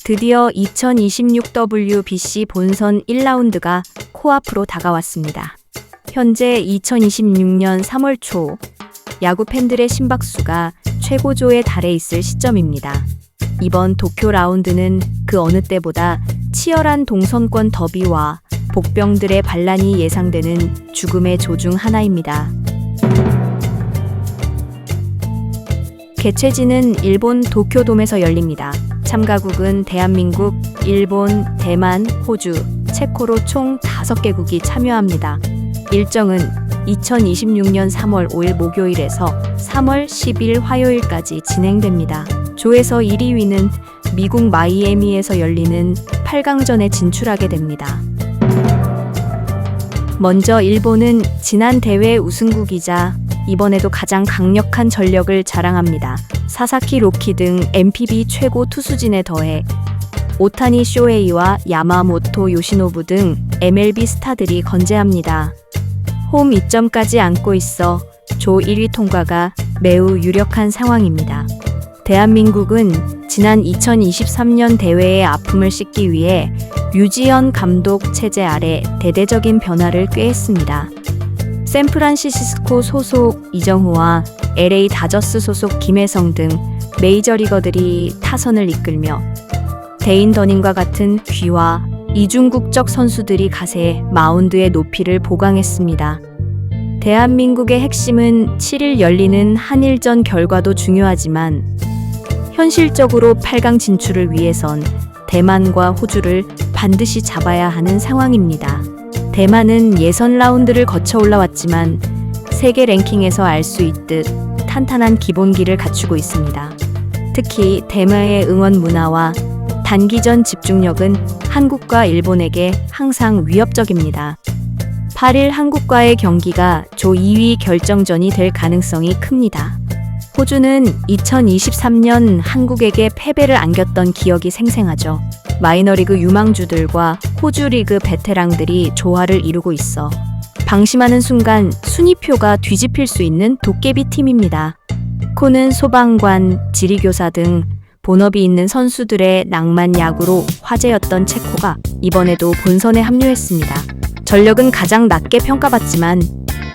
드디어 2026 WBC 본선 1라운드가 코앞으로 다가왔습니다. 현재 2026년 3월 초 야구 팬들의 심박수가 최고조에 달해 있을 시점입니다. 이번 도쿄 라운드는 그 어느 때보다 치열한 동선권 더비와 복병들의 반란이 예상되는 죽음의 조 중 하나입니다. 개최지는 일본 도쿄돔에서 열립니다. 참가국은 대한민국, 일본, 대만, 호주, 체코로 총 5개국이 참여합니다. 일정은 2026년 3월 5일 목요일에서 3월 10일 화요일까지 진행됩니다. 조에서 1위 위는 미국 마이애미에서 열리는 8강전에 진출하게 됩니다. 먼저 일본은 지난 대회 우승국이자 이번에도 가장 강력한 전력을 자랑합니다. 사사키 로키 등 NPB 최고 투수진에 더해 오타니 쇼헤이와 야마모토 요시노부 등 MLB 스타들이 건재합니다. 홈 2점까지 안고 있어 조 1위 통과가 매우 유력한 상황입니다. 대한민국은 지난 2023년 대회의 아픔을 씻기 위해 류지연 감독 체제 아래 대대적인 변화를 꾀했습니다. 샌프란시스코 소속 이정후와 LA 다저스 소속 김혜성 등 메이저리거들이 타선을 이끌며 데인 더닝과 같은 귀화 이중국적 선수들이 가세해 마운드의 높이를 보강했습니다. 대한민국의 핵심은 7일 열리는 한일전 결과도 중요하지만 현실적으로 8강 진출을 위해선 대만과 호주를 반드시 잡아야 하는 상황입니다. 대만은 예선 라운드를 거쳐 올라왔지만 세계 랭킹에서 알 수 있듯 탄탄한 기본기를 갖추고 있습니다. 특히 대만의 응원 문화와 단기전 집중력은 한국과 일본에게 항상 위협적입니다. 8일 한국과의 경기가 조 2위 결정전이 될 가능성이 큽니다. 호주는 2023년 한국에게 패배를 안겼던 기억이 생생하죠. 마이너리그 유망주들과 호주 리그 베테랑들이 조화를 이루고 있어 방심하는 순간 순위표가 뒤집힐 수 있는 도깨비 팀입니다. 코는 소방관, 지리교사 등 본업이 있는 선수들의 낭만 야구로 화제였던 체코가 이번에도 본선에 합류했습니다. 전력은 가장 낮게 평가받지만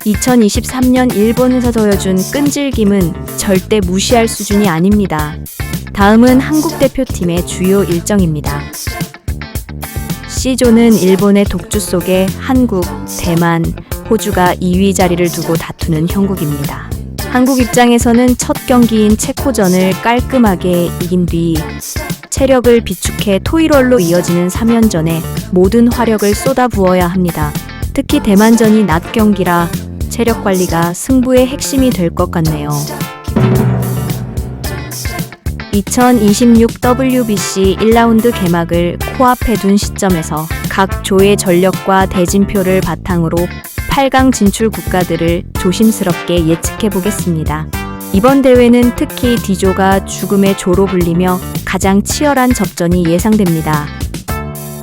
2023년 일본에서 보여준 끈질김은 절대 무시할 수준이 아닙니다. 다음은 한국 대표팀의 주요 일정입니다. C조는 일본의 독주 속에 한국, 대만, 호주가 2위 자리를 두고 다투는 형국입니다. 한국 입장에서는 첫 경기인 체코전을 깔끔하게 이긴 뒤 체력을 비축해 토일월로 이어지는 3연전에 모든 화력을 쏟아부어야 합니다. 특히 대만전이 낮 경기라 체력 관리가 승부의 핵심이 될 것 같네요. 2026 WBC 1라운드 개막을 코앞에 둔 시점에서 각 조의 전력과 대진표를 바탕으로 8강 진출 국가들을 조심스럽게 예측해 보겠습니다. 이번 대회는 특히 D조가 죽음의 조로 불리며 가장 치열한 접전이 예상됩니다.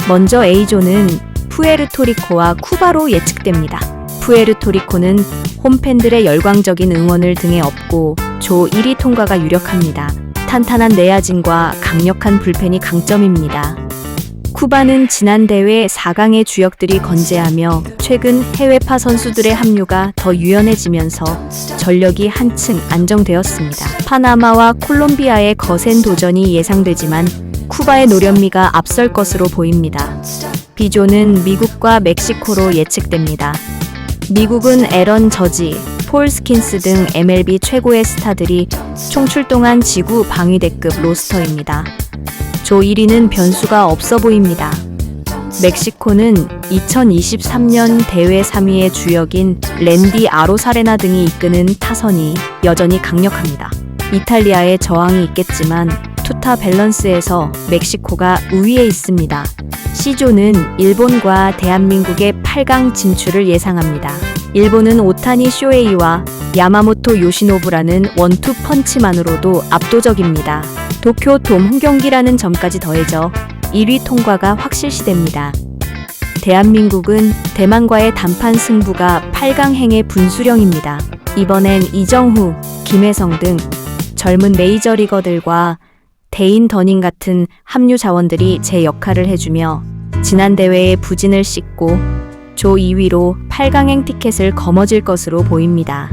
먼저 A조는 푸에르토리코와 쿠바로 예측됩니다. 푸에르토리코는 홈팬들의 열광적인 응원을 등에 업고 조 1위 통과가 유력합니다. 탄탄한 내야진과 강력한 불펜이 강점입니다. 쿠바는 지난 대회 4강의 주역들이 건재하며 최근 해외파 선수들의 합류가 더 유연해지면서 전력이 한층 안정되었습니다. 파나마와 콜롬비아의 거센 도전이 예상되지만 쿠바의 노련미가 앞설 것으로 보입니다. B조는 미국과 멕시코로 예측됩니다. 미국은 애런 저지, 폴 스킨스 등 MLB 최고의 스타들이 총출동한 지구 방위대급 로스터입니다. 조 1위는 변수가 없어 보입니다. 멕시코는 2023년 대회 3위의 주역인 랜디 아로사레나 등이 이끄는 타선이 여전히 강력합니다. 이탈리아의 저항이 있겠지만 투타 밸런스에서 멕시코가 우위에 있습니다. C조는 일본과 대한민국의 8강 진출을 예상합니다. 일본은 오타니 쇼헤이와 야마모토 요시노부라는 원투 펀치만으로도 압도적입니다. 도쿄 돔 홈경기라는 점까지 더해져 1위 통과가 확실시됩니다. 대한민국은 대만과의 단판 승부가 8강행의 분수령입니다. 이번엔 이정후, 김혜성 등 젊은 메이저리거들과 데인 더닝 같은 합류 자원들이 제 역할을 해주며 지난 대회의 부진을 씻고 조 2위로 8강행 티켓을 거머쥘 것으로 보입니다.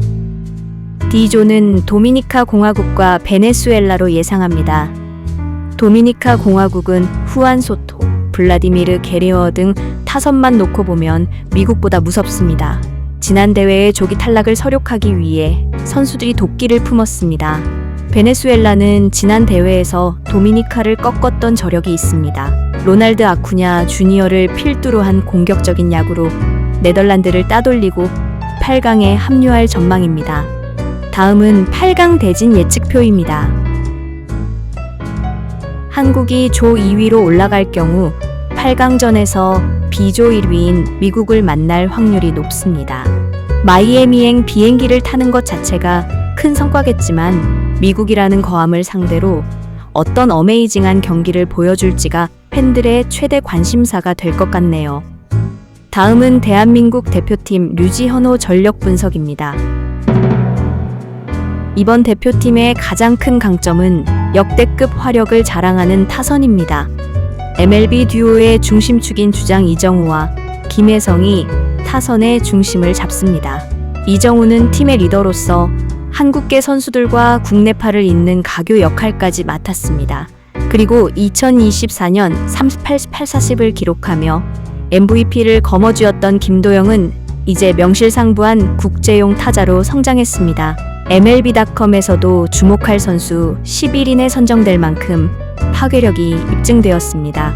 D조는 도미니카 공화국과 베네수엘라로 예상합니다. 도미니카 공화국은 후안 소토, 블라디미르 게리어 등 타선만 놓고 보면 미국보다 무섭습니다. 지난 대회의 조기 탈락을 서력하기 위해 선수들이 도끼를 품었습니다. 베네수엘라는 지난 대회에서 도미니카를 꺾었던 저력이 있습니다. 로날드 아쿠냐 주니어를 필두로 한 공격적인 야구로 네덜란드를 따돌리고 8강에 합류할 전망입니다. 다음은 8강 대진 예측표입니다. 한국이 조 2위로 올라갈 경우 8강전에서 B조 1위인 미국을 만날 확률이 높습니다. 마이애미행 비행기를 타는 것 자체가 큰 성과겠지만 미국이라는 거함을 상대로 어떤 어메이징한 경기를 보여줄지가 팬들의 최대 관심사가 될 것 같네요. 다음은 대한민국 대표팀 류지현호 전력 분석입니다. 이번 대표팀의 가장 큰 강점은 역대급 화력을 자랑하는 타선입니다. MLB 듀오의 중심축인 주장 이정우와 김혜성이 타선의 중심을 잡습니다. 이정우는 팀의 리더로서 한국계 선수들과 국내파를 잇는 가교 역할까지 맡았습니다. 그리고 2024년 38-40을 기록하며 MVP를 거머쥐었던 김도영은 이제 명실상부한 국제용 타자로 성장했습니다. MLB.com에서도 주목할 선수 11인에 선정될 만큼 파괴력이 입증되었습니다.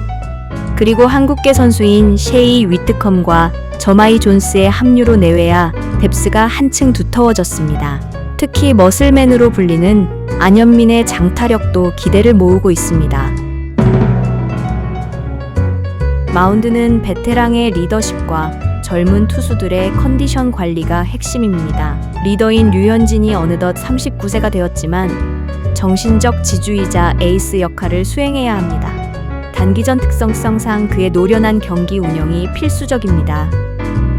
그리고 한국계 선수인 셰이 위트컴과 저마이 존스의 합류로 내외야 뎁스가 한층 두터워졌습니다. 특히 머슬맨으로 불리는 안현민의 장타력도 기대를 모으고 있습니다. 마운드는 베테랑의 리더십과 젊은 투수들의 컨디션 관리가 핵심입니다. 리더인 류현진이 어느덧 39세가 되었지만 정신적 지주이자 에이스 역할을 수행해야 합니다. 단기전 특성상 그의 노련한 경기 운영이 필수적입니다.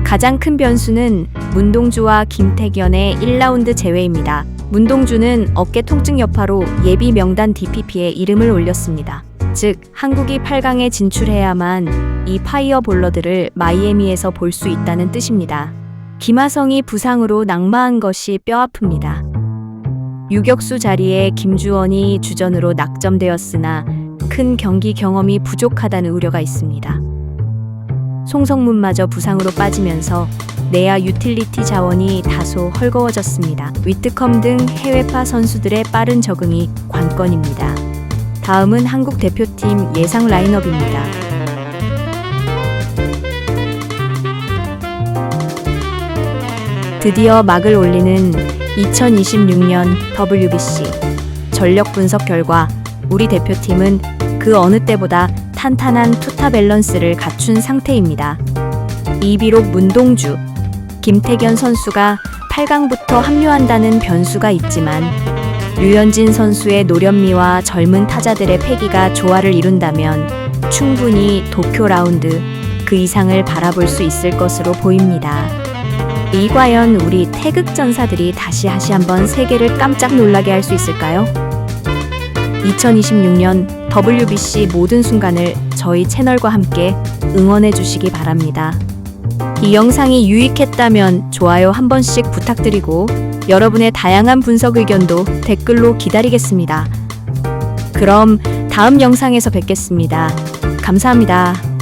가장 큰 변수는 문동주와 김태견의 1라운드 제외입니다. 문동주는 어깨 통증 여파로 예비 명단 DPP에 이름을 올렸습니다. 즉, 한국이 8강에 진출해야만 이 파이어볼러들을 마이애미에서 볼 수 있다는 뜻입니다. 김하성이 부상으로 낙마한 것이 뼈아픕니다. 유격수 자리에 김주원이 주전으로 낙점되었으나 큰 경기 경험이 부족하다는 우려가 있습니다. 송성문마저 부상으로 빠지면서 내야 유틸리티 자원이 다소 헐거워졌습니다. 위트컴 등 해외파 선수들의 빠른 적응이 관건입니다. 다음은 한국 대표팀 예상 라인업입니다. 드디어 막을 올리는 2026년 WBC 전력 분석 결과 우리 대표팀은 그 어느 때보다 탄탄한 투타 밸런스를 갖춘 상태입니다. 이 비록 문동주, 김태견 선수가 8강부터 합류한다는 변수가 있지만 류현진 선수의 노련미와 젊은 타자들의 패기가 조화를 이룬다면 충분히 도쿄 라운드 그 이상을 바라볼 수 있을 것으로 보입니다. 이 과연 우리 태극전사들이 다시 한번 세계를 깜짝 놀라게 할 수 있을까요? 2026년 WBC 모든 순간을 저희 채널과 함께 응원해 주시기 바랍니다. 이 영상이 유익했다면 좋아요 한 번씩 부탁드리고 여러분의 다양한 분석 의견도 댓글로 기다리겠습니다. 그럼 다음 영상에서 뵙겠습니다. 감사합니다.